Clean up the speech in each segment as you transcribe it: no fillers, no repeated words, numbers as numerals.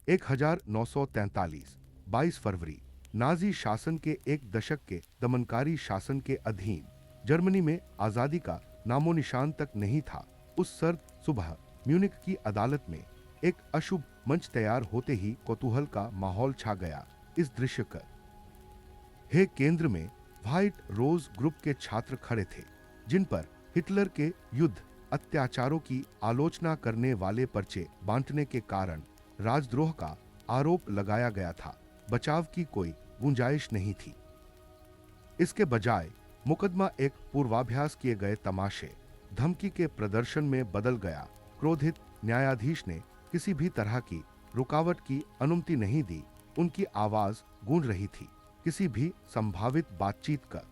1943 22 फरवरी Nazi शासन के एक दशक के दमनकारी शासन के अधीन जर्मनी में आजादी का नामो निशान तक नहीं था। उस सर्द सुबह म्यूनिख की अदालत में एक अशुभ मंच तैयार होते ही कौतूहल का माहौल छा गया। इस दृश्य का हे केंद्र में व्हाइट रोज ग्रुप के छात्र खड़े थे, जिन पर हिटलर के युद्ध अत्याचारों की आलोचना करने वाले पर्चे बांटने के कारण राजद्रोह का आरोप लगाया गया था। बचाव की कोई गुंजाइश नहीं थी। इसके बजाय मुकदमा एक पूर्वाभ्यास किए गए तमाशे धमकी के प्रदर्शन में बदल गया। क्रोधित न्यायाधीश ने किसी भी तरह की रुकावट की अनुमति नहीं दी। उनकी आवाज गूंज रही थी, किसी भी संभावित बातचीत का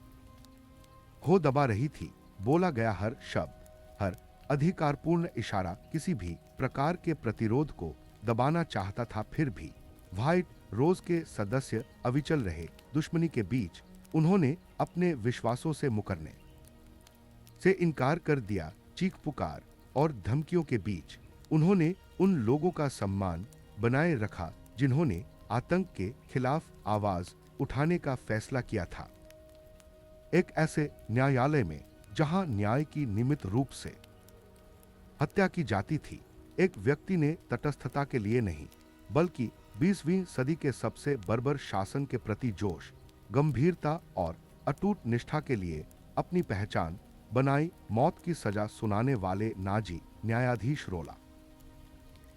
हो दबा रही थी। बोला गया हर शब्द, हर अधिकारपूर्ण इशारा किसी भी प्रकार के प्रतिरोध को दबाना चाहता था। फिर भी व्हाइट रोज के सदस्य अविचल रहे। दुश्मनी के बीच उन्होंने अपने विश्वासों से मुकरने से इनकार कर दिया। चीख पुकार और धमकियों के बीच उन्होंने उन लोगों का सम्मान बनाए रखा जिन्होंने आतंक के खिलाफ आवाज उठाने का फैसला किया था। एक ऐसे न्यायालय में जहां न्याय की नियमित रूप से हत्या की जाती थी, एक व्यक्ति ने तटस्थता के लिए नहीं, बल्कि 20वीं सदी के सबसे बर्बर शासन के प्रति जोश, गंभीरता और अटूट निष्ठा के लिए अपनी पहचान बनाई। मौत की सजा सुनाने वाले नाजी न्यायाधीश रोला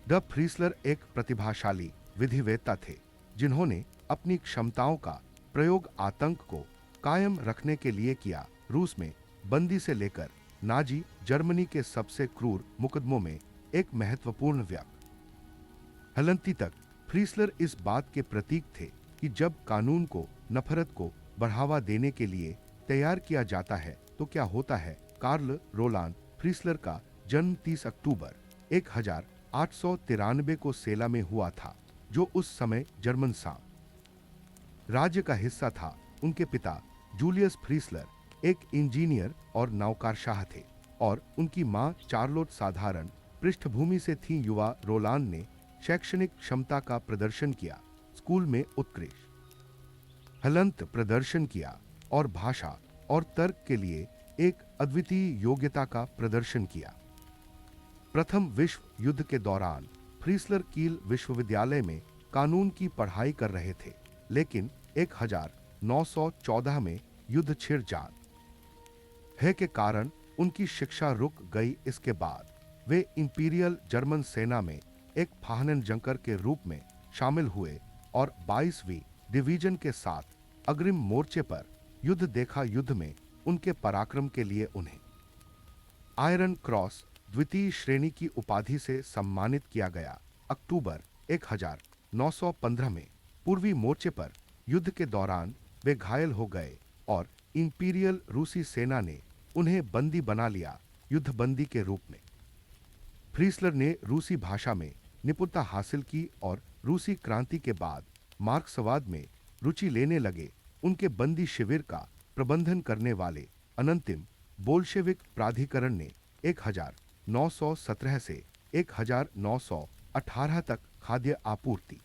ड फ्रीसलर एक प्रतिभाशाली विधिवेत्ता थे, जिन्होंने अपनी क्षमताओं का प्रयोग आतंक को कायम रखने के लिए किया। रूस में बंदी से लेकर नाजी जर्मनी के सबसे क्रूर मुकदमों में एक महत्वपूर्ण व्यक्ति हलंती तक फ्रीसलर इस बात के प्रतीक थे कि जब कानून को नफरत को बढ़ावा देने के लिए तैयार किया जाता है तो क्या होता है। कार्ल रोलांड फ्रीसलर का जन्म 30 अक्टूबर 1893 को सेला में हुआ था, जो उस समय जर्मन राज्य का हिस्सा था। उनके पिता जूलियस फ्रीसलर एक इंजीनियर और नौकारशाह थे और उनकी मां चार्लोट साधारण पृष्ठभूमि से थी। युवा रोलांड ने शैक्षणिक क्षमता का प्रदर्शन किया, स्कूल में उत्कृष्ट हलंत प्रदर्शन किया और भाषा और तर्क के लिए एक अद्वितीय योग्यता का प्रदर्शन किया। प्रथम विश्व युद्ध के दौरान फ्रीसलर कील विश्वविद्यालय में कानून की पढ़ाई कर रहे थे, लेकिन 1914 में युद्ध छिड़ जाने के कारण उनकी शिक्षा रुक गई। इसके बाद वे इंपीरियल जर्मन सेना में एक फाहनेनजंकर के रूप में शामिल हुए और 22वीं डिवीजन के साथ अग्रिम मोर्चे पर युद्ध देखा। युद्ध में उनके पराक्रम के लिए उन्हें आयरन क्रॉस द्वितीय श्रेणी की उपाधि से सम्मानित किया गया। अक्टूबर 1915 में पूर्वी मोर्चे पर युद्ध के दौरान वे घायल हो गए और इंपीरियल रूसी सेना ने उन्हें बंदी बना लिया, युद्धबंदी के रूप में। फ्रीसलर ने रूसी भाषा में निपुणता हासिल की और रूसी क्रांति के बाद मार्क्सवाद में रुचि लेने लगे। उनके बंदी शिविर का प्रबंधन करने वाले अनंतिम बोल्शेविक प्राधिकरण ने 1917 से 1918 तक खाद्य आपूर्ति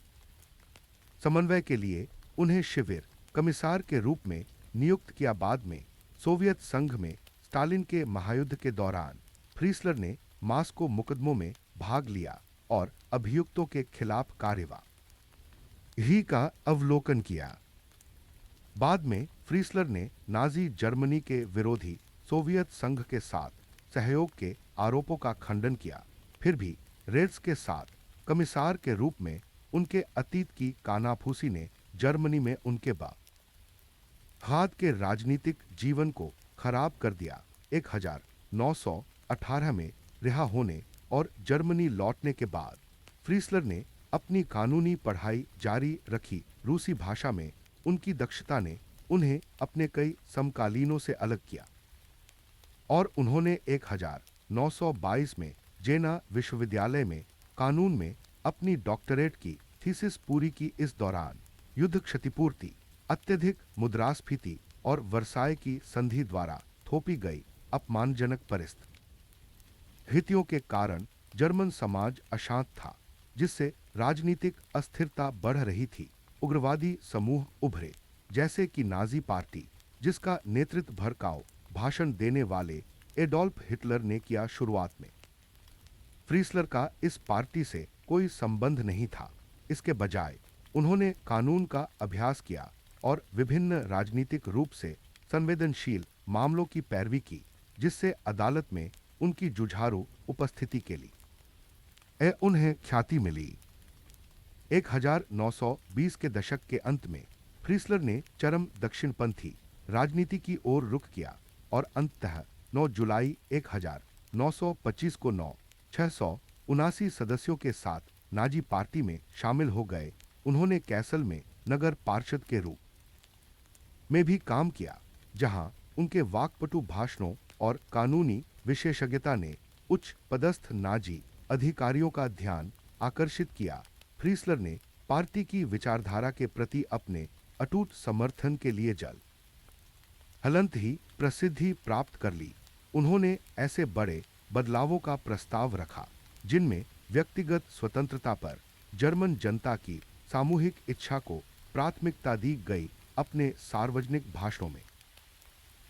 समन्वय के लिए उन्हें शिविर कमिसार के रूप में नियुक्त किया। बाद में सोवियत संघ में स्टालिन के महायुद्ध के दौरान फ्रीसलर ने मास्को मुकदमों में भाग लिया और अभियुक्तों के खिलाफ कार्यवाही का अवलोकन किया। बाद में फ्रीसलर ने नाजी जर्मनी के विरोधी सोवियत संघ के साथ सहयोग के आरोपों का खंडन किया। फिर भी रेड्स के साथ कमिसार के रूप में उनके अतीत की कानाफूसी ने जर्मनी में उनके बाद के राजनीतिक जीवन को खराब कर दिया। 1918 में रिहा होने और जर्मनी लौटने के बाद फ्रीसलर ने अपनी कानूनी पढ़ाई जारी रखी। रूसी भाषा में उनकी दक्षता ने उन्हें अपने कई समकालीनों से अलग किया और उन्होंने 1922 में जेना विश्वविद्यालय में कानून में अपनी डॉक्टरेट की थीसिस पूरी की। इस दौरान युद्ध क्षतिपूर्ति, अत्यधिक मुद्रास्फीति और वर्साय की संधि द्वारा थोपी गई अपमानजनक परिस्थितियों के कारण जर्मन समाज अशांत था। जिससे राजनीतिक अस्थिरता बढ़ रही थी। उग्रवादी समूह उभरे, जैसे कि नाजी पार्टी, जिसका नेतृत्व भड़काऊ भाषण देने वाले एडोल्फ हिटलर ने किया। शुरुआत में फ्रीसलर का इस पार्टी से कोई संबंध नहीं था। इसके बजाय उन्होंने कानून का अभ्यास किया और विभिन्न राजनीतिक रूप से संवेदनशील मामलों की पैरवी की, जिससे अदालत में उनकी जुझारू उपस्थिति के लिए उन्हें ख्याति मिली। 1920 के दशक के अंत में फ्रीसलर ने चरम दक्षिणपंथी राजनीति की ओर रुख किया और अंततः 9 जुलाई 1925 को 679 सदस्यों के साथ नाजी पार्टी में शामिल हो गए। उन्होंने कैसल में नगर पार्षद के रूप में भी काम किया, जहां उनके वाक्पटु भाषणों और कानूनी विशेषज्ञता ने उच्च पदस्थ नाजी अधिकारियों का ध्यान आकर्षित किया। फ्रीसलर ने पार्टी की विचारधारा के प्रति अपने अटूट समर्थन के लिए हलंत ही प्रसिद्धि प्राप्त कर ली। उन्होंने ऐसे बड़े बदलावों का प्रस्ताव रखा जिनमें व्यक्तिगत स्वतंत्रता पर जर्मन जनता की सामूहिक इच्छा को प्राथमिकता दी गई। अपने सार्वजनिक भाषणों में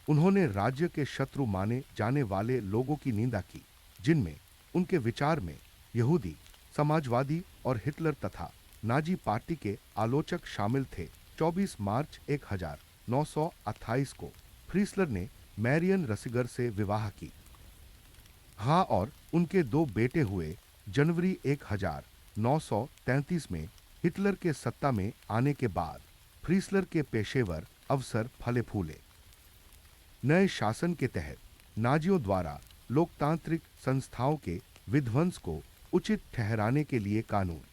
उन्होंने राज्य के शत्रु माने जाने वाले लोगों की निंदा की, जिनमें उनके विचार में यहूदी, समाजवादी और हिटलर तथा नाजी पार्टी के आलोचक शामिल थे। 24 मार्च 1928 को फ्रीसलर ने मैरियन रसिगर से विवाह की। और उनके 2 बेटे हुए। जनवरी 1933 में हिटलर के सत्ता में आने के बाद फ्रीसलर के पेशेवर अवसर फले फूले। नए शासन के तहत नाजियों द्वारा लोकतांत्रिक संस्थाओं के विध्वंस को उचित ठहराने के लिए कानून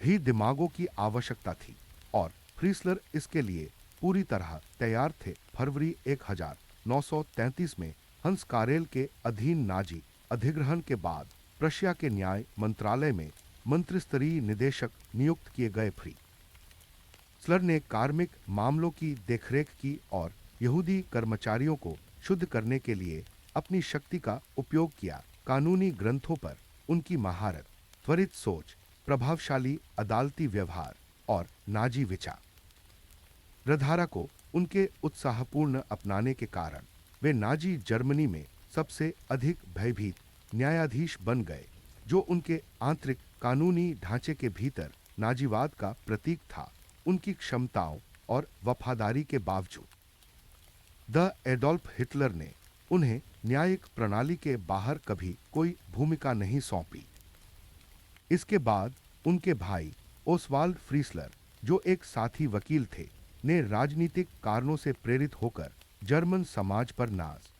ही दिमागों की आवश्यकता थी और फ्रीसलर इसके लिए पूरी तरह तैयार थे। फरवरी 1933 में हंस कारेल के अधीन नाजी अधिग्रहण के बाद प्रशिया के न्याय मंत्रालय में मंत्रिस्तरीय निदेशक नियुक्त किए गए। फ्रीसलर ने कार्मिक मामलों की देखरेख की और यहूदी कर्मचारियों को शुद्ध करने के लिए अपनी शक्ति का उपयोग किया। कानूनी ग्रंथों पर उनकी महारत, त्वरित सोच, प्रभावशाली अदालती व्यवहार और नाजी विचारधारा को उनके उत्साहपूर्ण अपनाने के कारण वे नाजी जर्मनी में सबसे अधिक भयभीत न्यायाधीश बन गए, जो उनके आंतरिक कानूनी ढांचे के भीतर नाजीवाद का प्रतीक था। उनकी क्षमताओं और वफादारी के बावजूद एडोल्फ हिटलर ने उन्हें न्यायिक प्रणाली के बाहर कभी कोई भूमिका नहीं सौंपी। इसके बाद उनके भाई ओसवाल्ड फ्रीसलर, जो एक साथी वकील थे, ने राजनीतिक कारणों से प्रेरित होकर जर्मन समाज पर नाज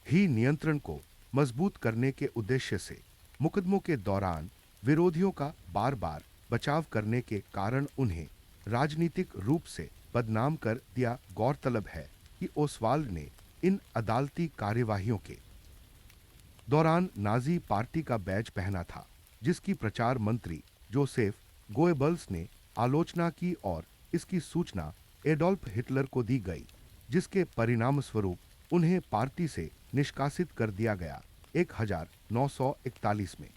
ही नियंत्रण को मजबूत करने के उद्देश्य से मुकदमों के दौरान विरोधियों का बार बार बचाव करने के कारण उन्हें राजनीतिक रूप से बदनाम कर दिया। गौरतलब है कि ओसवाल्ड ने इन अदालती कार्यवाहियों के दौरान नाजी पार्टी का बैज पहना था, जिसकी प्रचार मंत्री जोसेफ गोएबल्स ने आलोचना की और इसकी सूचना एडोल्फ हिटलर को दी गई, जिसके परिणाम स्वरूप उन्हें पार्टी से निष्कासित कर दिया गया। 1941 में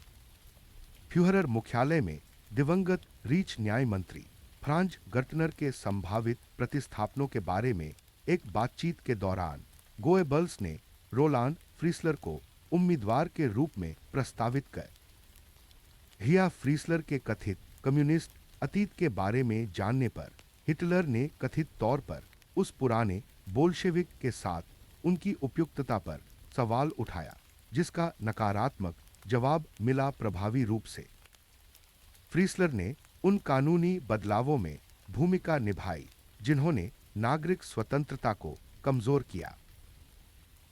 फ्यूहरर मुख्यालय में दिवंगत रीच न्याय मंत्री फ्रांज गर्टनर के संभावित प्रतिस्थापनों के बारे में एक बातचीत के दौरान गोएबल्स ने रोलांड फ्रीसलर को उम्मीदवार के रूप में प्रस्तावित कर फ्रीसलर के कथित कम्युनिस्ट अतीत के बारे में जानने पर हिटलर ने कथित तौर पर उस पुराने बोल्शेविक के साथ उनकी उपयुक्तता पर सवाल उठाया, जिसका नकारात्मक जवाब मिला। प्रभावी रूप से फ्रीसलर ने उन कानूनी बदलावों में भूमिका निभाई जिन्होंने नागरिक स्वतंत्रता को कमजोर किया।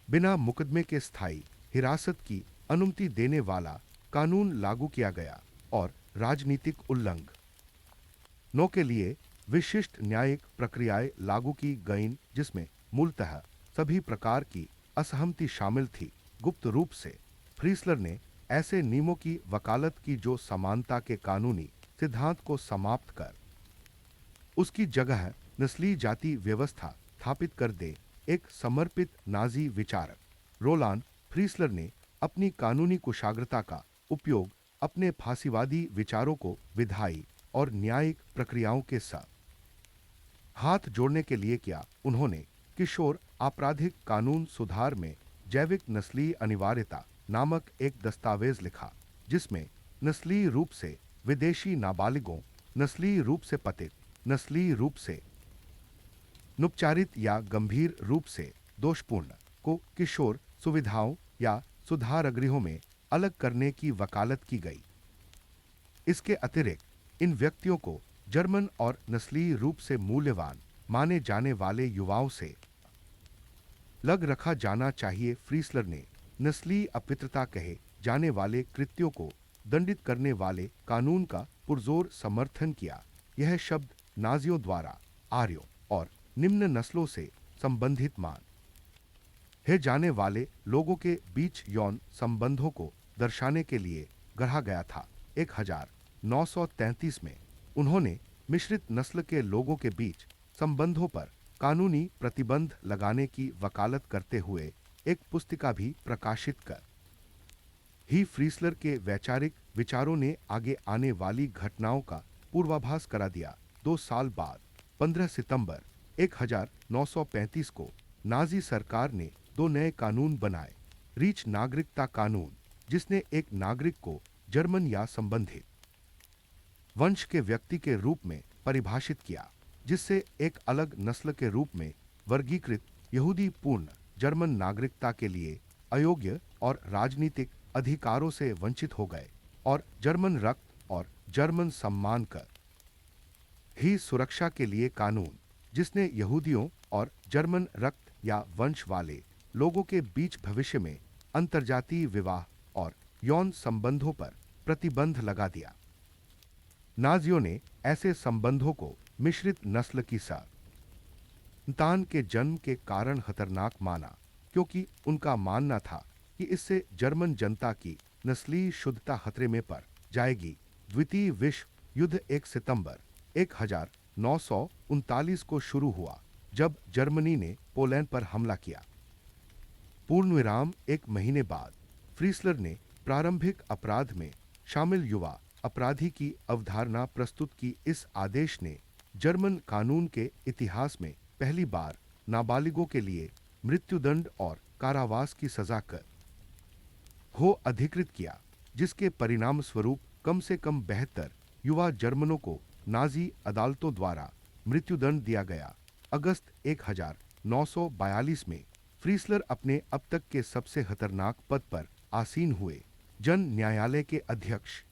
बिना मुकदमे के स्थायी हिरासत की अनुमति देने वाला कानून लागू किया गया और राजनीतिक उल्लंघनों के लिए विशिष्ट न्यायिक प्रक्रियाएं लागू की गईं, जिसमें मूलतः सभी प्रकार की असहमति शामिल थी। गुप्त रूप से फ्रीसलर ने ऐसे नियमों की वकालत की जो समानता के कानूनी सिद्धांत को समाप्त कर उसकी जगह नस्ली जाति व्यवस्था स्थापित कर दे। एक समर्पित नाजी विचारक रोलांड फ्रीसलर ने अपनी कानूनी कुशाग्रता का उपयोग अपने फांसीवादी विचारों को विधायी और न्यायिक प्रक्रियाओं के साथ हाथ जोड़ने के लिए किया। उन्होंने किशोर आपराधिक कानून सुधार में जैविक नस्लीय अनिवार्यता नामक एक दस्तावेज लिखा, जिसमें नस्लीय रूप से विदेशी नाबालिगों, नस्लीय रूप से पतित, नस्लीय रूप से नुपचारित या गंभीर रूप से दोषपूर्ण को किशोर सुविधाओं या सुधार गृहों में अलग करने की वकालत की गई। इसके अतिरिक्त इन व्यक्तियों को जर्मन और नस्लीय रूप से मूल्यवान माने जाने वाले युवाओं से लग रखा जाना चाहिए। फ्रीसलर ने नस्लीय अपित्रता कहे जाने वाले कृत्यों को दंडित करने वाले कानून का पुरजोर समर्थन किया। यह शब्द नाजियों द्वारा आर्यों और निम्न नस्लों से संबंधित मान है जाने वाले लोगों के बीच यौन संबंधों को दर्शाने के लिए गढ़ा गया था। 1933 में उन्होंने मिश्रित नस्ल के लोगों के बीच संबंधों पर कानूनी प्रतिबंध लगाने की वकालत करते हुए एक पुस्तिका भी प्रकाशित कर ही फ्रीसलर के वैचारिक विचारों ने आगे आने वाली घटनाओं का पूर्वाभास करा दिया। 2 साल बाद 15 सितंबर 1935 को नाजी सरकार ने 2 नए कानून बनाए। रीच नागरिकता कानून, जिसने एक नागरिक को जर्मन या संबंधित वंश के व्यक्ति के रूप में परिभाषित किया, जिससे एक अलग नस्ल के रूप में वर्गीकृत यहूदी पूर्ण जर्मन नागरिकता के लिए अयोग्य और राजनीतिक अधिकारों से वंचित हो गए, और जर्मन रक्त और जर्मन सम्मान कर ही सुरक्षा के लिए कानून, जिसने यहूदियों और जर्मन रक्त या वंश वाले लोगों के बीच भविष्य में अंतर्जातीय विवाह और यौन संबंधों पर प्रतिबंध लगा दिया। नाजियों ने ऐसे संबंधों को मिश्रित नस्ल की संतान के जन्म के कारण खतरनाक माना, क्योंकि उनका मानना था कि इससे जर्मन जनता की नस्लीय शुद्धता खतरे में पड़ जाएगी। द्वितीय विश्व युद्ध 1 सितंबर 1939 को शुरू हुआ, जब जर्मनी ने पोलैंड पर हमला किया। पूर्ण विराम 1 महीने बाद फ्रीसलर ने प्रारंभिक अपराध में शामिल युवा अपराधी की अवधारणा प्रस्तुत की। इस आदेश ने जर्मन कानून के इतिहास में पहली बार नाबालिगों के लिए मृत्युदंड और कारावास की सजा कर हो अधिकृत किया, जिसके परिणाम स्वरूप कम से कम 72 युवा जर्मनों को नाजी अदालतों द्वारा मृत्युदंड दिया गया। अगस्त 1942 में फ्रीसलर अपने अब तक के सबसे खतरनाक पद पर आसीन हुए, जन न्यायालय के अध्यक्ष,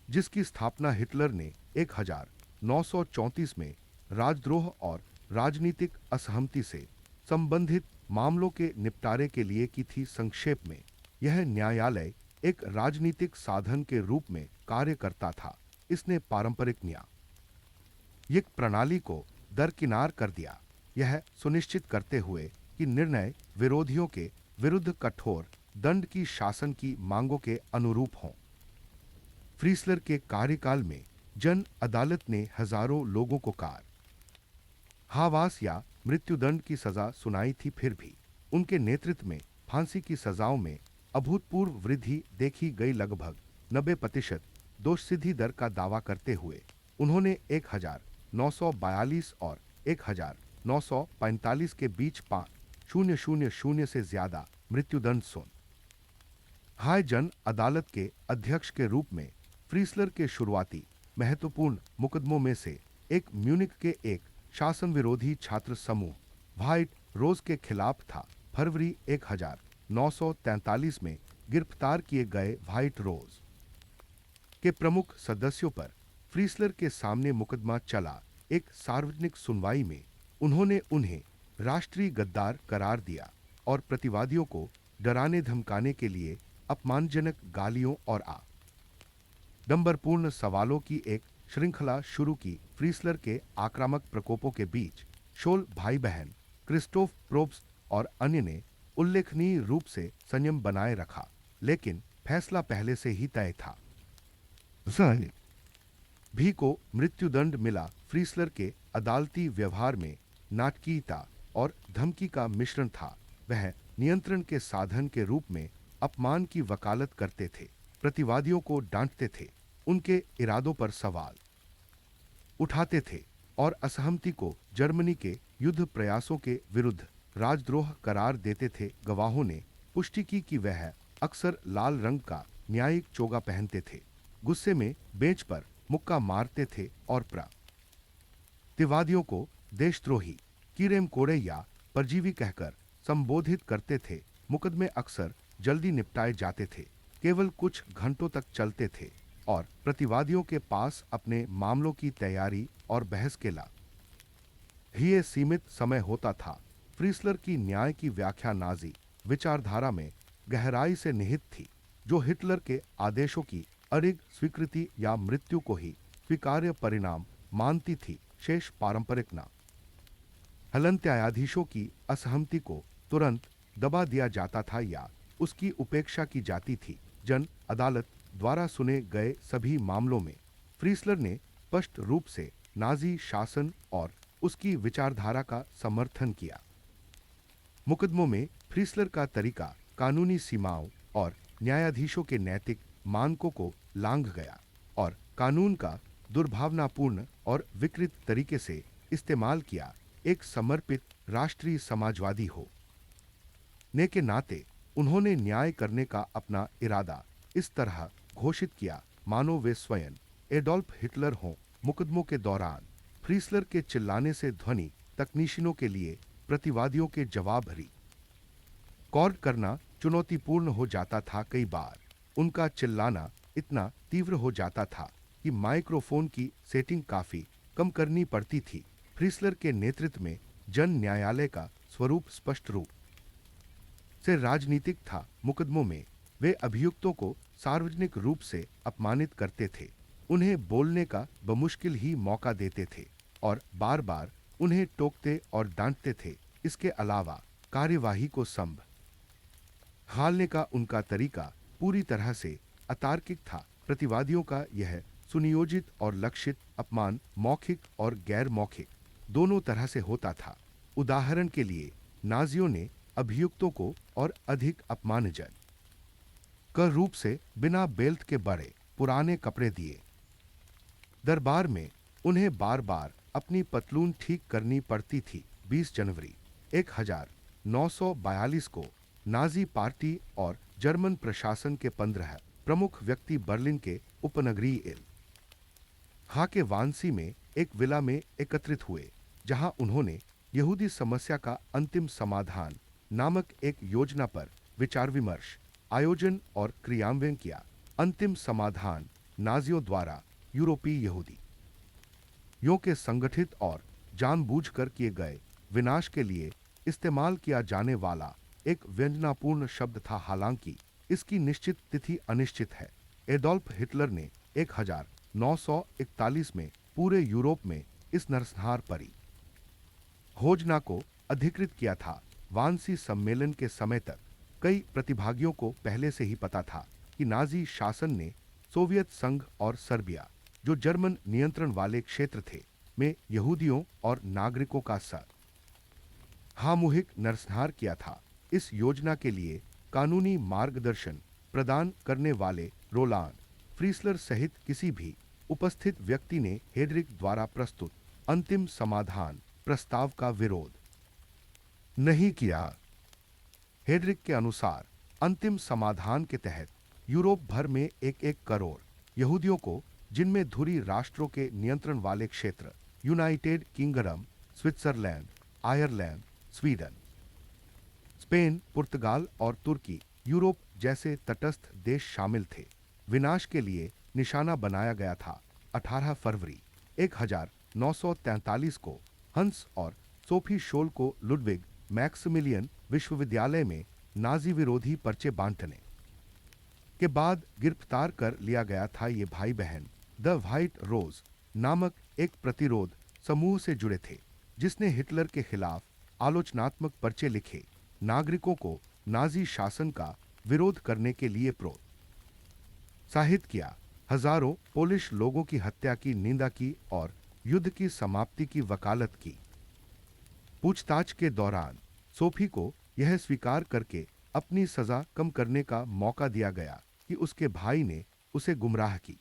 जिसकी स्थापना हिटलर ने 1934 में राजद्रोह और राजनीतिक असहमति से संबंधित मामलों के निपटारे के लिए की थी। संक्षेप में, यह न्यायालय एक राजनीतिक साधन के रूप में कार्य करता था। इसने पारंपरिक न्यायिक प्रणाली को दरकिनार कर दिया, यह सुनिश्चित करते हुए कि निर्णय विरोधियों के विरुद्ध कठोर दंड की शासन की मांगों के अनुरूप हों। फ्रीसलर के कार्यकाल में जन अदालत ने हजारों लोगों को कारावास या मृत्युदंड की सजा सुनाई थी। फिर भी उनके नेतृत्व में फांसी की सजाओं में अभूतपूर्व वृद्धि देखी गई। लगभग 90% दोष सिद्धि दर का दावा करते हुए उन्होंने 1942 और 1945 के बीच 5,000 से ज्यादा मृत्युदंड हाय जन अदालत के अध्यक्ष के रूप में फ्रीसलर के शुरुआती महत्वपूर्ण मुकदमों में से एक म्यूनिक के एक शासन विरोधी छात्र समूह व्हाइट रोज के खिलाफ था। फरवरी 1943 में गिरफ्तार किए गए व्हाइट रोज के प्रमुख सदस्यों पर फ्रीसलर के सामने मुकदमा चला। एक सार्वजनिक सुनवाई में उन्होंने उन्हें राष्ट्रीय गद्दार करार दिया और प्रतिवादियों को डराने धमकाने के लिए अपमानजनक गालियों और आडंबरपूर्ण सवालों की एक श्रृंखला शुरू की। फ्रीसलर के आक्रामक प्रकोपों के बीच शोल भाई बहन क्रिस्टोफ प्रोब्स्ट और अन्य ने उल्लेखनीय रूप से संयम बनाए रखा, लेकिन फैसला पहले से ही तय था। भी को मृत्युदंड मिला। फ्रीसलर के अदालती व्यवहार में नाटकीयता और धमकी का मिश्रण था। वह नियंत्रण के साधन के रूप में अपमान की वकालत करते थे, प्रतिवादियों को डांटते थे, उनके इरादों पर सवाल उठाते थे और असहमति को जर्मनी के युद्ध प्रयासों के विरुद्ध राजद्रोह करार देते थे। गवाहों ने पुष्टि की कि वह अक्सर लाल रंग का न्यायिक चोगा पहनते थे, गुस्से में बेंच पर मुक्का मारते थे और प्रतिवादियों को देशद्रोही, कीड़ेम कोड़े या परजीवी कहकर संबोधित करते थे। मुकदमे अक्सर जल्दी निपटाए जाते थे, केवल कुछ घंटों तक चलते थे और प्रतिवादियों के पास अपने मामलों की तैयारी और बहस के लिए सीमित समय होता था। फ्रीसलर की न्याय की व्याख्या नाजी विचारधारा में गहराई से निहित थी, जो हिटलर के आदेशों की अड़िग स्वीकृति या मृत्यु को ही स्वीकार्य परिणाम मानती थी। शेष पारंपरिक ना हलन न्यायाधीशों की असहमति को तुरंत दबा दिया जाता था या उसकी उपेक्षा की जाती थी। जन अदालत द्वारा सुने गए सभी मामलों में फ्रीसलर ने स्पष्ट रूप से नाजी शासन और उसकी विचारधारा का समर्थन किया। मुकदमों में फ्रीसलर का तरीका कानूनी सीमाओं और न्यायाधीशों के नैतिक मानकों को लांघ गया और कानून का दुर्भावनापूर्ण और विकृत तरीके से इस्तेमाल किया। एक समर्पित राष्ट्रीय समाजवादी होने के नाते उन्होंने न्याय करने का अपना इरादा इस तरह घोषित किया मानो वे स्वयं एडोल्फ हिटलर हों। मुकदमों के दौरान फ्रीसलर के चिल्लाने से ध्वनि तकनीशियनों के लिए प्रतिवादियों के जवाब रिकॉर्ड करना चुनौतीपूर्ण हो जाता था। कई बार उनका चिल्लाना इतना तीव्र हो जाता था कि माइक्रोफोन की सेटिंग काफी कम करनी पड़ती थी। फ्रीसलर के नेतृत्व में जन न्यायालय का स्वरूप स्पष्ट रूप से राजनीतिक था। मुकदमों में वे अभियुक्तों को सार्वजनिक रूप से अपमानित करते थे, उन्हें बोलने का बमुश्किल ही मौका देते थे और बार बार उन्हें टोकते और डांटते थे। इसके अलावा कार्यवाही को संभालने का उनका तरीका पूरी तरह से अतार्किक था। प्रतिवादियों का यह सुनियोजित और लक्षित अपमान मौखिक और गैर मौखिक दोनों तरह से होता था। उदाहरण के लिए नाजियों ने अभियुक्तों को और अधिक अपमानजनक रूप से बिना बेल्ट के बड़े पुराने कपड़े दिए। दरबार में उन्हें बार बार अपनी पतलून ठीक करनी पड़ती थी। 20 जनवरी 1942 को नाजी पार्टी और जर्मन प्रशासन के 15 प्रमुख व्यक्ति बर्लिन के उपनगरीय के वांसी में एक विला में एकत्रित हुए, जहां उन्होंने यहूदी समस्या का अंतिम समाधान नामक एक योजना पर विचार विमर्श आयोजन और क्रियान्वयन किया। अंतिम समाधान नाजियों द्वारा यूरोपीय यहूदियों के संगठित और जानबूझकर किए गए विनाश के लिए इस्तेमाल किया जाने वाला एक व्यंजनापूर्ण शब्द था। हालांकि इसकी निश्चित तिथि अनिश्चित है। एडोल्फ हिटलर ने 1941 में पूरे यूरोप में इस नरसंहार परियोजना को अधिकृत किया था। वांसी सम्मेलन के समय तक कई प्रतिभागियों को पहले से ही पता था कि नाजी शासन ने सोवियत संघ और सर्बिया, जो जर्मन नियंत्रण वाले क्षेत्र थे, में यहूदियों और नागरिकों का सामूहिक नरसंहार किया था। इस योजना के लिए कानूनी मार्गदर्शन प्रदान करने वाले रोलांड फ्रीसलर सहित किसी भी उपस्थित व्यक्ति ने हेड्रिक द्वारा प्रस्तुत अंतिम समाधान प्रस्ताव का विरोध नहीं किया। हेड्रिक के अनुसार अंतिम समाधान के तहत यूरोप भर में 1-1 करोड़ यहूदियों को, जिनमें धुरी राष्ट्रों के नियंत्रण वाले क्षेत्र United Kingdom, Switzerland, Ireland, Sweden, Spain, पुर्तगाल और तुर्की, यूरोप जैसे तटस्थ देश शामिल थे, विनाश के लिए निशाना बनाया गया था। 18 फरवरी 1943 को हंस और सोफी शोल को लुडविग मैक्सिमिलियन विश्वविद्यालय में नाजी विरोधी पर्चे बांटने के बाद गिरफ्तार कर लिया गया था। ये भाई बहन द व्हाइट रोज नामक एक प्रतिरोध समूह से जुड़े थे, जिसने हिटलर के खिलाफ आलोचनात्मक पर्चे लिखे, नागरिकों को नाजी शासन का विरोध करने के लिए प्रोत्साहित किया, हजारों पोलिश लोगों की हत्या की निंदा की और युद्ध की समाप्ति की वकालत की। पूछताछ के दौरान सोफी को यह स्वीकार करके अपनी सजा कम करने का मौका दिया गया कि उसके भाई ने उसे गुमराह की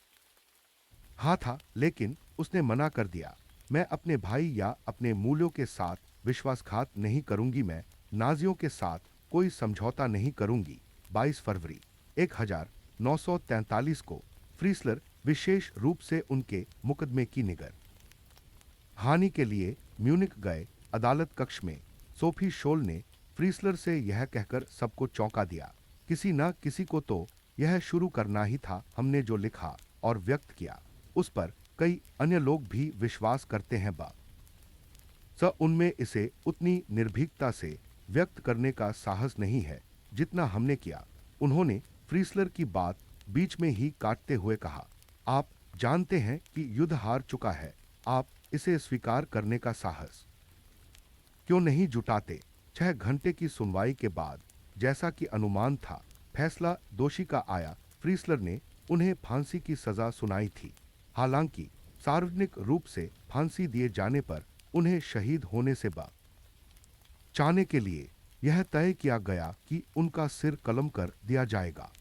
हाँ था, लेकिन उसने मना कर दिया। मैं अपने भाई या अपने मूल्यों के साथ विश्वासघात नहीं करूंगी। मैं नाजियों के साथ कोई समझौता नहीं करूंगी। 22 फरवरी 1943 को फ्रीसलर विशेष रूप से उनके मुकदमे की निगर हानि के लिए म्यूनिख गए। अदालत कक्ष में सोफी शोल ने फ्रीसलर से यह कहकर सबको चौंका दिया, किसी न किसी को तो यह शुरू करना ही था। हमने जो लिखा और व्यक्त किया उस पर कई अन्य लोग भी विश्वास करते हैं। उनमें इसे उतनी निर्भीकता से व्यक्त करने का साहस नहीं है जितना हमने किया। उन्होंने फ्रीसलर की बात बीच में ही काटते हुए कहा, आप जानते हैं कि युद्ध हार चुका है। आप इसे स्वीकार करने का साहस क्यों नहीं जुटाते? 6 घंटे की सुनवाई के बाद जैसा कि अनुमान था, फैसला दोषी का आया। फ्रीसलर ने उन्हें फांसी की सजा सुनाई थी। हालांकि सार्वजनिक रूप से फांसी दिए जाने पर उन्हें शहीद होने से बचाने के लिए यह तय किया गया कि उनका सिर कलम कर दिया जाएगा।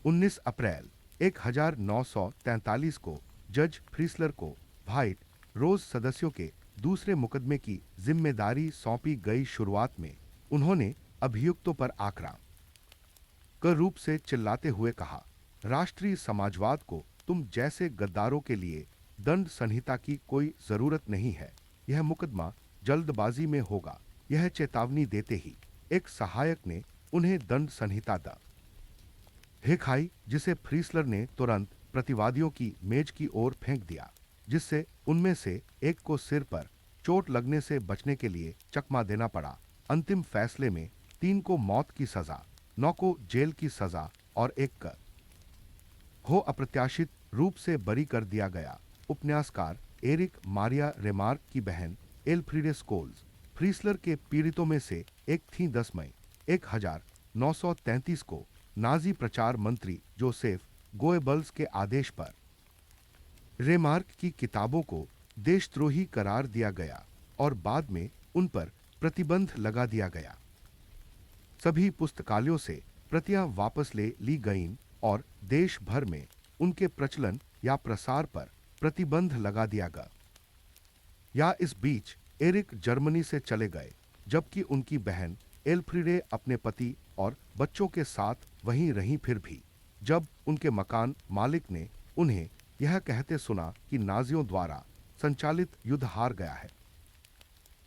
19 अप्रैल 1943 को जज फ्रीसलर को व्हाइट रोज सदस्यों के दूसरे मुकदमे की जिम्मेदारी सौंपी गई। शुरुआत में उन्होंने अभियुक्तों पर आक्रामक रूप से चिल्लाते हुए कहा, राष्ट्रीय समाजवाद को तुम जैसे गद्दारों के लिए दंड संहिता की कोई जरूरत नहीं है। यह मुकदमा जल्दबाजी में होगा। यह चेतावनी देते ही एक सहायक ने उन्हें दंड संहिता दिखाई, जिसे फ्रीसलर ने तुरंत प्रतिवादियों की मेज की ओर फेंक दिया, जिससे उनमें से एक को सिर पर चोट लगने से बचने के लिए चकमा देना पड़ा। अंतिम फैसले में 3 को मौत की सजा, 9 को जेल की सजा और 1 को अप्रत्याशित रूप से बरी कर दिया गया। उपन्यासकार एरिक मारिया रेमार्क की बहन एल्फ्रीडे स्कोल्स फ्रीसलर के पीड़ितों में से एक थी। 10 मई 1933 को नाजी प्रचार मंत्री जोसेफ गोएबल्स के आदेश पर रेमार्क की किताबों को देशद्रोही करार दिया गया और बाद में उन पर प्रतिबंध लगा दिया गया। सभी पुस्तकालयों से प्रतियां वापस ले ली गईं और देश भर में उनके प्रचलन या प्रसार पर प्रतिबंध लगा दिया गया। या इस बीच एरिक जर्मनी से चले गए, जबकि उनकी बहन एल्फ्रीडे अपने पति और बच्चों के साथ वहीं रहीं। फिर भी जब उनके मकान मालिक ने उन्हें यह कहते सुना कि नाजियों द्वारा संचालित युद्ध हार गया है,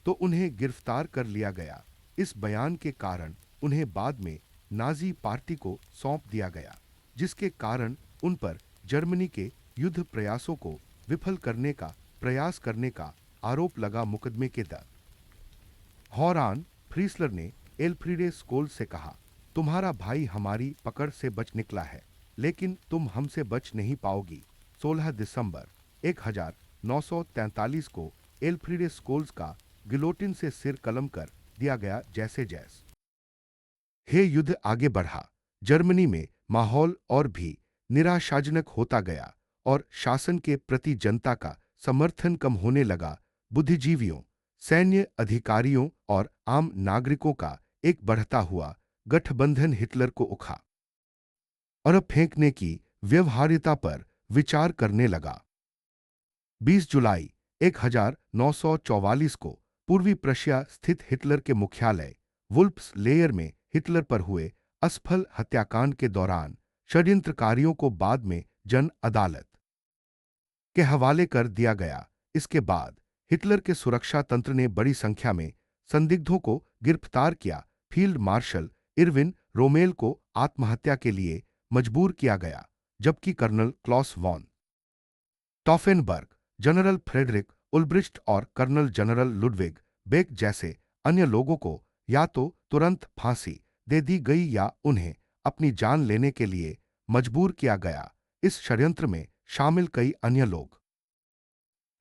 तो उन्हें गिरफ्तार कर लिया गया। इस बयान के कारण उन्हें बाद में नाजी पार्टी को सौंप दिया गया, जिसके कारण उन पर जर्मनी के युद्ध प्रयासों को विफल करने का प्रयास करने का आरोप लगा। मुकदमे के दौरान फ्रीसलर ने एल्फ्रीडे स्कोल से कहा, तुम्हारा भाई हमारी पकड़ से बच निकला है, लेकिन तुम हमसे बच नहीं पाओगी। 16 दिसंबर 1943 को एल्फ्रीडे स्कोल्स का गिलोटिन से सिर कलम कर दिया गया। जैसे जैसे युद्ध आगे बढ़ा, जर्मनी में माहौल और भी निराशाजनक होता गया और शासन के प्रति जनता का समर्थन कम होने लगा। बुद्धिजीवियों, सैन्य अधिकारियों और आम नागरिकों का एक बढ़ता हुआ गठबंधन हिटलर को उखाड़ और फेंकने की व्यवहार्यता पर विचार करने लगा। 20 जुलाई 1944 को पूर्वी प्रशिया स्थित हिटलर के मुख्यालय वुल्प्स लेयर में हिटलर पर हुए असफल हत्याकांड के दौरान षड्यंत्रकारियों को बाद में जन अदालत के हवाले कर दिया गया। इसके बाद हिटलर के सुरक्षा तंत्र ने बड़ी संख्या में संदिग्धों को गिरफ्तार किया। फील्ड मार्शल इरविन रोमेल को आत्महत्या के लिए मजबूर किया गया, जबकि colonel Claus von Stauffenberg, general Friedrich Olbricht और कर्नल जनरल लुडविग बेक जैसे अन्य लोगों को या तो तुरंत फांसी दे दी गई या उन्हें अपनी जान लेने के लिए मजबूर किया गया। इस षड्यंत्र में शामिल कई अन्य लोग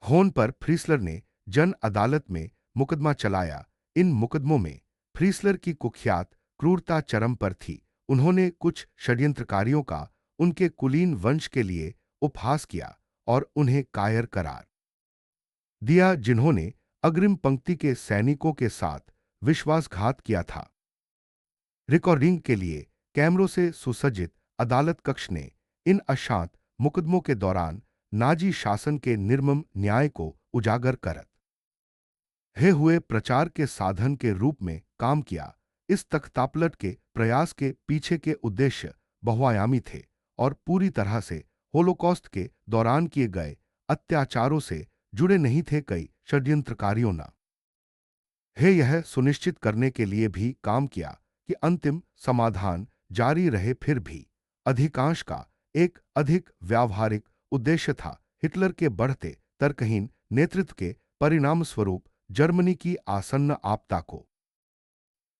होने पर फ्रीसलर ने जन अदालत में मुकदमा चलाया। इन मुकदमों में फ्रीसलर की कुख्यात क्रूरता चरम पर थी। उन्होंने कुछ षड्यंत्रकारियों का उनके कुलीन वंश के लिए उपहास किया और उन्हें कायर करार दिया, जिन्होंने अग्रिम पंक्ति के सैनिकों के साथ विश्वासघात किया था। रिकॉर्डिंग के लिए कैमरों से सुसज्जित अदालत कक्ष ने इन अशांत मुकदमों के दौरान नाजी शासन के निर्मम न्याय को उजागर करत हे हुए प्रचार के साधन के रूप में काम किया। इस तख्तापलट के प्रयास के पीछे के उद्देश्य बहुआयामी थे और पूरी तरह से होलोकॉस्ट के दौरान किए गए अत्याचारों से जुड़े नहीं थे। कई षड्यंत्रकारियों ने यह सुनिश्चित करने के लिए भी काम किया कि अंतिम समाधान जारी रहे। फिर भी अधिकांश का एक अधिक व्यावहारिक उद्देश्य था, हिटलर के बढ़ते तर्कहीन नेतृत्व के परिणाम स्वरूप जर्मनी की आसन्न आपदा को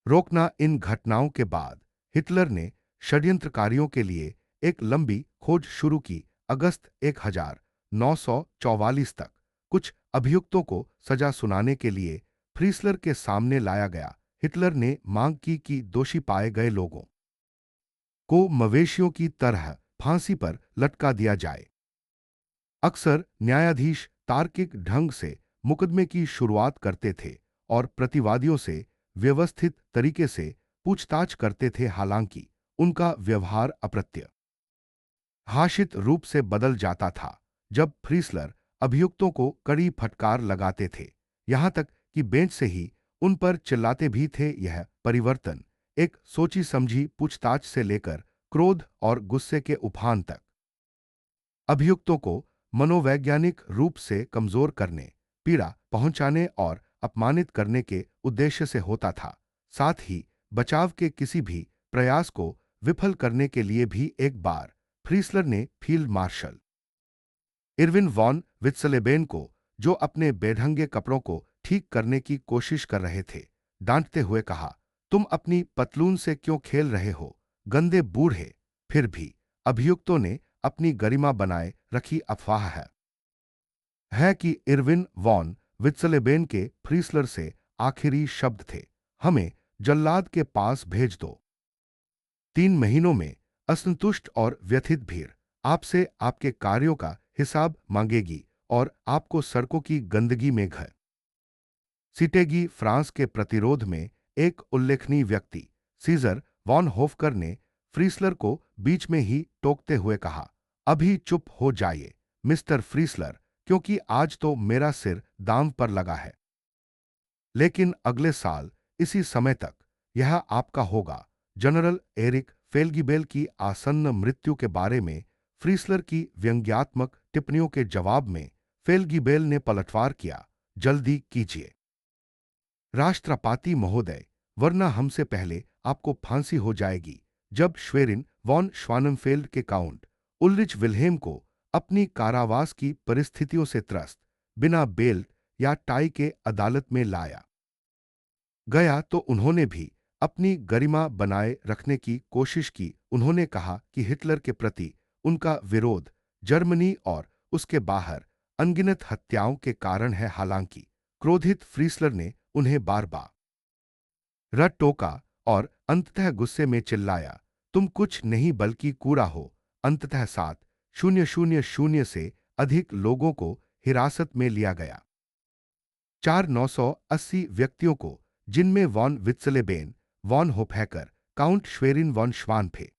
रोकना। इन घटनाओं के बाद हिटलर ने षड्यंत्रकारियों के लिए एक लंबी खोज शुरू की। अगस्त 1944 तक कुछ अभियुक्तों को सजा सुनाने के लिए फ्रीसलर के सामने लाया गया। हिटलर ने मांग की कि दोषी पाए गए लोगों को मवेशियों की तरह फांसी पर लटका दिया जाए। अक्सर न्यायाधीश तार्किक ढंग से मुकदमे की शुरुआत करते थे और प्रतिवादियों से व्यवस्थित तरीके से पूछताछ करते थे। हालांकि उनका व्यवहार अप्रत्याशित रूप से बदल जाता था जब फ्रीसलर अभियुक्तों को कड़ी फटकार लगाते थे, यहां तक कि बेंच से ही उन पर चिल्लाते भी थे। यह परिवर्तन एक सोची समझी पूछताछ से लेकर क्रोध और गुस्से के उफान तक अभियुक्तों को मनोवैज्ञानिक रूप से कमजोर करने, पीड़ा पहुंचाने और अपमानित करने के उद्देश्य से होता था। साथ ही बचाव के किसी भी प्रयास को विफल करने के लिए भी एक बार फ्रीसलर ने फील्ड मार्शल इरविन वॉन वित्सलेबेन को, जो अपने बेढंगे कपड़ों को ठीक करने की कोशिश कर रहे थे, डांटते हुए कहा, तुम अपनी पतलून से क्यों खेल रहे हो, गंदे बूढ़े। फिर भी अभियुक्तों ने अपनी गरिमा बनाए रखी। अफवाह है कि इरविन वॉन वित्सलेबेन के फ्रीसलर से आखिरी शब्द थे, हमें जल्लाद के पास भेज दो। 3 महीनों में असंतुष्ट और व्यथित भीड़ आपसे आपके कार्यों का हिसाब मांगेगी और आपको सड़कों की गंदगी में घसीटेगी। फ्रांस के प्रतिरोध में एक उल्लेखनीय व्यक्ति सीजर वॉन होफकर ने फ्रीसलर को बीच में ही टोकते हुए कहा, अभी चुप हो जाइए मिस्टर फ्रीसलर, क्योंकि आज तो मेरा सिर दांव पर लगा है, लेकिन अगले साल इसी समय तक यह आपका होगा। जनरल एरिक फेल्गिबेल की आसन्न मृत्यु के बारे में फ्रीसलर की व्यंग्यात्मक टिप्पणियों के जवाब में फेल्गिबेल ने पलटवार किया, जल्दी कीजिए राष्ट्रपति महोदय, वरना हमसे पहले आपको फांसी हो जाएगी। जब श्वेरिन वॉन श्वानमफेल्ड के काउंट उल्रिच विल्हेम को अपनी कारावास की परिस्थितियों से त्रस्त बिना बेल्ट या टाई के अदालत में लाया गया तो उन्होंने भी अपनी गरिमा बनाए रखने की कोशिश की। उन्होंने कहा कि हिटलर के प्रति उनका विरोध जर्मनी और उसके बाहर अनगिनत हत्याओं के कारण है। हालांकि क्रोधित फ्रीसलर ने उन्हें बार बार टोका और अंततः गुस्से में चिल्लाया, तुम कुछ नहीं बल्कि कूड़ा हो। अंततः 7,000 से अधिक लोगों को हिरासत में लिया गया। 4,980 व्यक्तियों को, जिनमें वॉन वित्सलेबेन, वॉन होफहैकर, काउंट श्वेरिन वॉन श्वानफे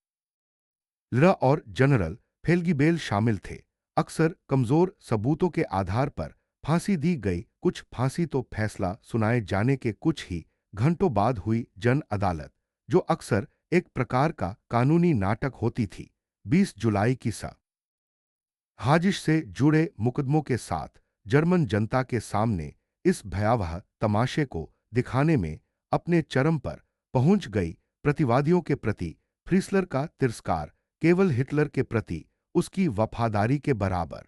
और जनरल फेल्गिबेल शामिल थे, अक्सर कमजोर सबूतों के आधार पर फांसी दी गई। कुछ फांसी तो फैसला सुनाए जाने के कुछ ही घंटों बाद हुई। जन अदालत, जो अक्सर एक प्रकार का कानूनी नाटक होती थी, 20 जुलाई की हाजिश से जुड़े मुकदमों के साथ जर्मन जनता के सामने इस भयावह तमाशे को दिखाने में अपने चरम पर पहुंच गई। प्रतिवादियों के प्रति फ्रीसलर का तिरस्कार केवल हिटलर के प्रति उसकी वफादारी के बराबर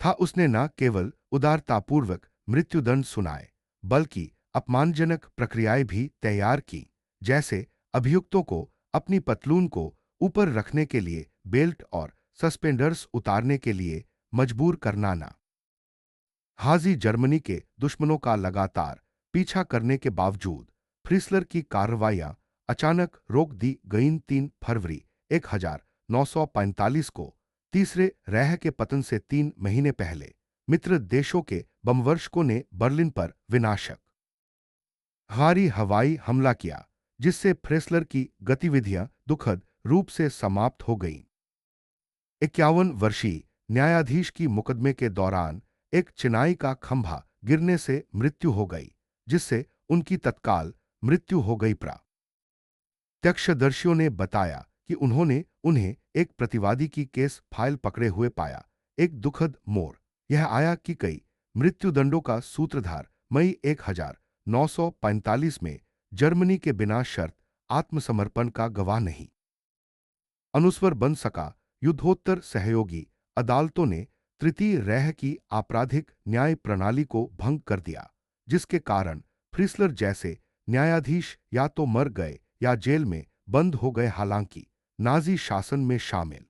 था। उसने न केवल उदारतापूर्वक मृत्युदंड सुनाए, बल्कि अपमानजनक प्रक्रियाएं भी तैयार की, जैसे अभियुक्तों को अपनी पतलून को ऊपर रखने के लिए बेल्ट और सस्पेंडर्स उतारने के लिए मजबूर करना। नाजी जर्मनी के दुश्मनों का लगातार पीछा करने के बावजूद फ्रीसलर की कार्रवाइयां अचानक रोक दी गईं। 3 फरवरी 1945 को तीसरे रेह के पतन से 3 महीने पहले मित्र देशों के बमवर्षकों ने बर्लिन पर विनाशक हवाई हमला किया, जिससे फ्रीसलर की गतिविधियां दुखद रूप से समाप्त हो गईं। 51 वर्षीय न्यायाधीश की मुकदमे के दौरान एक चिनाई का खंभा गिरने से मृत्यु हो गई, जिससे उनकी तत्काल मृत्यु हो गई। प्रत्यक्षदर्शियों ने बताया कि उन्होंने उन्हें एक प्रतिवादी की केस फाइल पकड़े हुए पाया। एक दुखद मोड़ यह आया कि कई मृत्युदंडों का सूत्रधार मई 1945 में जर्मनी के बिना शर्त आत्मसमर्पण का गवाह नहीं अनुस्वर बन सका। युद्धोत्तर सहयोगी अदालतों ने तृतीय रैह की आपराधिक न्याय प्रणाली को भंग कर दिया, जिसके कारण फ्रिसलर जैसे न्यायाधीश या तो मर गए या जेल में बंद हो गए। हालांकि नाजी शासन में शामिल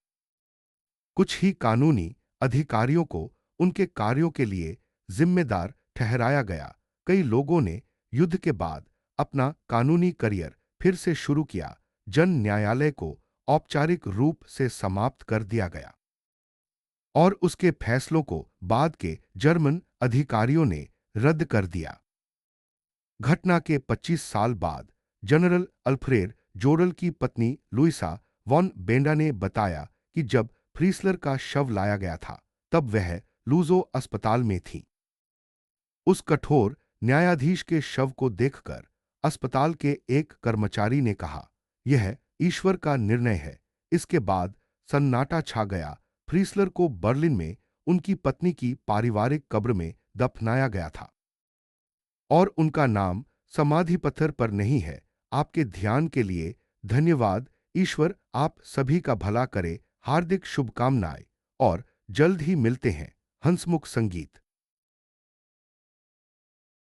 कुछ ही कानूनी अधिकारियों को उनके कार्यों के लिए जिम्मेदार ठहराया गया। कई लोगों ने युद्ध के बाद अपना कानूनी करियर फिर से शुरू किया। जन न्यायालय को औपचारिक रूप से समाप्त कर दिया गया और उसके फैसलों को बाद के जर्मन अधिकारियों ने रद्द कर दिया। घटना के 25 साल बाद जनरल अल्फ्रेड जोरल की पत्नी लुइसा वॉन बेंडा ने बताया कि जब फ्रीसलर का शव लाया गया था, तब वह लूजो अस्पताल में थी। उस कठोर न्यायाधीश के शव को देखकर अस्पताल के एक कर्मचारी ने कहा, यह ईश्वर का निर्णय है। इसके बाद सन्नाटा छा गया। फ्रीसलर को बर्लिन में उनकी पत्नी की पारिवारिक कब्र में दफनाया गया था और उनका नाम समाधि पत्थर पर नहीं है। आपके ध्यान के लिए धन्यवाद। ईश्वर आप सभी का भला करे। हार्दिक शुभकामनाएं और जल्द ही मिलते हैं। हंसमुख संगीत।